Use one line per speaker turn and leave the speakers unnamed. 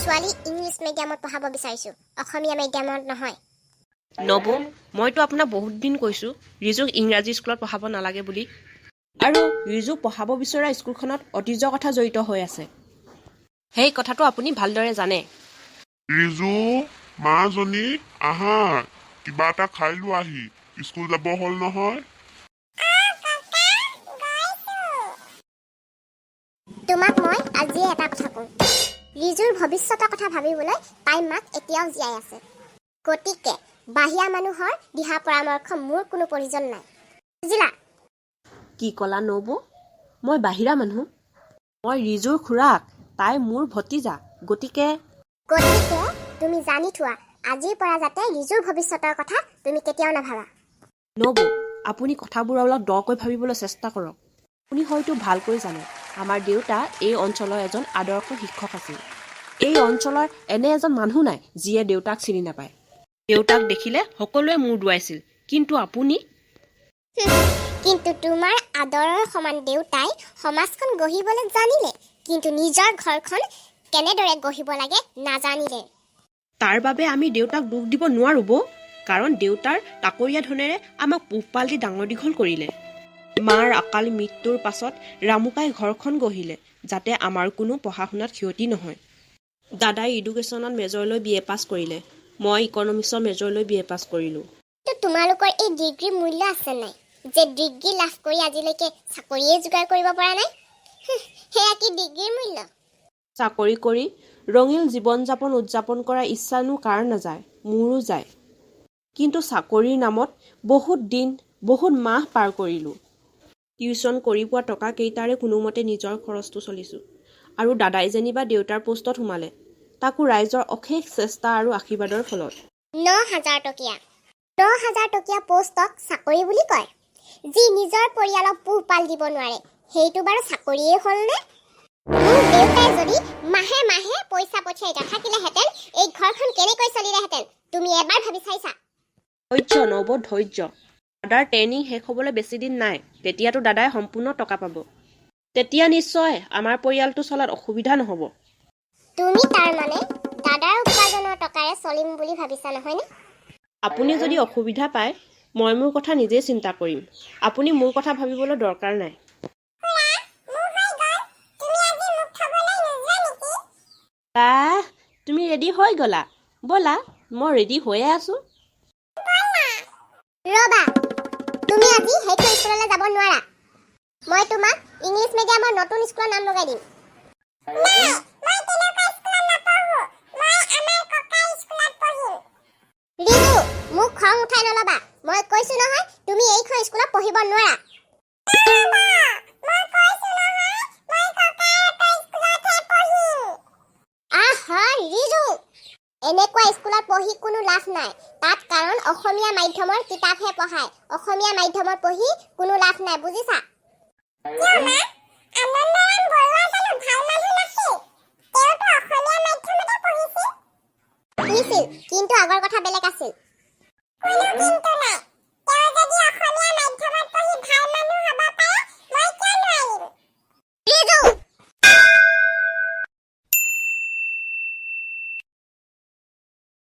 ছোৱালী ইংলিছ মিডিয়ামত পঢ়াব বিচাৰিছোঁ, অসমীয়া মিডিয়ামত নহয়।
নবৌ, মইতো আপোনাক বহুত দিন কৈছোঁ ৰিজুক ইংৰাজী স্কুলত পঢ়াব নালাগে বুলি। আৰু ৰিজুক পঢ়াব বিচৰা স্কুলখনত অতীজৰ কথা জড়িত হৈ আছে। সেই কথাটো আপুনি ভালদৰে জানে।
ৰিজু, মাজনী আহা, কিবা এটা খাই লোৱাহি, স্কুল যাব হ'ল নহয়।
তোমাক মই আজিয়ে এটা কথা কওঁ, ৰিজুৰ ভৱিষ্যতৰ কথা ভাবিবলৈ তাই মাক এতিয়াও জীয়াই আছে। গতিকে বাহিৰা মানুহৰ দিহা পৰামৰ্শ মোৰ কোনো প্ৰয়োজন নাই, বুজিলা?
কি ক'লা নবৌ? মই বাহিৰা মানুহ? মই ৰিজুৰ খুৰাক, তাই মোৰ ভতিজা। গতিকে
তুমি জানি থোৱা, আজিৰ পৰা যাতে ৰিজুৰ ভৱিষ্যতৰ কথা তুমি কেতিয়াও নাভাবা।
নবৌ, আপুনি কথাবোৰ অলপ দকৈ ভাবিবলৈ চেষ্টা কৰক। আপুনি হয়তো ভালকৈ জানে আমাৰ দেউতা এই অঞ্চলৰ এজন আদৰ্শ শিক্ষক আছিল। এই অঞ্চলৰ এনে এজন মানুহ নাই যিয়ে দেউতাক চিনি নাপায়। দেউতাক দেখিলে সকলোৱে মূৰ দোৱাইছিল, কিন্তু আপুনি?
কিন্তু তোমাৰ আদৰৰ সমান দেউতাই সমাজখন গঢ়িবলৈ জানিলে, কিন্তু নিজৰ ঘৰখন কেনেদৰে গঢ়িব লাগে নাজানিলে।
তাৰ বাবে আমি দেউতাক দুখ দিব নোৱাৰো বৌ, কাৰণ দেউতাৰ তাকৰীয়া ধনেৰে আমাক পোহপাল দি ডাঙৰ দীঘল কৰিলে। মাৰ অকাল মৃত্যুৰ পাছত ৰামুকাই ঘৰখন গঢ়িলে, যাতে আমাৰ কোনো পঢ়া শুনাত ক্ষতি নহয়। দাদাই এডুকেশ্যনত মেজৰলৈ BA পাছ কৰিলে, মই ইকনমিক্সৰ মেজৰলৈ BA পাছ কৰিলোঁ।
কিন্তু তোমালোকৰ এই ডিগ্ৰীৰ মূল্য আছে নাই, যে ডিগ্ৰী লাভ কৰি আজিলৈকে চাকৰিয়ে যোগাৰ কৰিব পৰা নাই? সেয়া কি ডিগ্ৰীৰ মূল্য?
চাকৰি কৰি ৰঙীল জীৱন যাপন উদযাপন কৰাৰ ইচ্ছানো কাৰ নাযায়, মোৰো যায়। কিন্তু চাকৰিৰ নামত বহুত দিন বহুত মাহ পাৰ কৰিলোঁ। টিউশ্যন কৰি পোৱা টকা কেইটাৰে কোনোমতে নিজৰ খৰচটো চলিছোঁ। আৰু দাদাই যেনিবা দেউতাৰ পোষ্টত সোমালে, তাকো ৰাইজৰ অশেষ চেষ্টা আৰু আশীৰ্বাদৰ ফলত।
9,000 টকীয়া 9,000 টকীয়া পোষ্টক চাকৰি বুলি কয়? যি নিজৰ পৰিয়ালক পোহপাল দিব নোৱাৰে, সেইটো বাৰু চাকৰিয়েই হ'লনে? মোৰ দেউতাই যদি মাহে মাহে পইচা পঠিয়াই নাথাকিলেহেঁতেন, এই ঘৰখন কেনেকৈ চলিলেহেঁতেন তুমি এবাৰ ভাবি চাইছা?
ধৈৰ্য নব, ধৈৰ্য। দাদাৰ ট্ৰেইনিং শেষ হ'বলৈ বেছি দিন নাই, তেতিয়াতো দাদাই সম্পূৰ্ণ টকা পাব। তেতিয়া নিশ্চয় আমাৰ পৰিয়ালটো চলাত অসুবিধা নহ'ব।
তুমি তাৰমানে দাদাৰ উপাৰ্জনৰ টকাৰে চলিম বুলি ভাবিছা নহয়নে?
আপুনি যদি অসুবিধা পায়, মই মোৰ কথা নিজেই চিন্তা কৰিম। আপুনি মোৰ কথা ভাবিবলৈ দৰকাৰ নাই। বাহ, তুমি ৰেডি হৈ গ'লা? ব'লা, মই ৰেডি হৈয়ে আছোঁ।
ৰবা, তুমি আজি সেইটো স্কুললৈ যাব নোৱাৰা। মই তোমাক ইংলিছ মিডিয়ামৰ নতুন স্কুলৰ নাম লগাই দিম। ৰিজু, মোক খং উঠাই নলবা। মই কৈছো নহয়, তুমি এইখন স্কুলত পঢ়িব নোৱাৰা। ৰিজু, এনেকুৱা স্কুলত পঢ়ি কোনো লাভ নাই। তাত কাৰণ অসমীয়া মাধ্যমৰ কিতাপহে পঢ়ায়। অসমীয়া মাধ্যমত পঢ়ি কোনো লাভ নাই, বুজিছা? কিন্তু আগৰ কথা বেলেগ আছিল।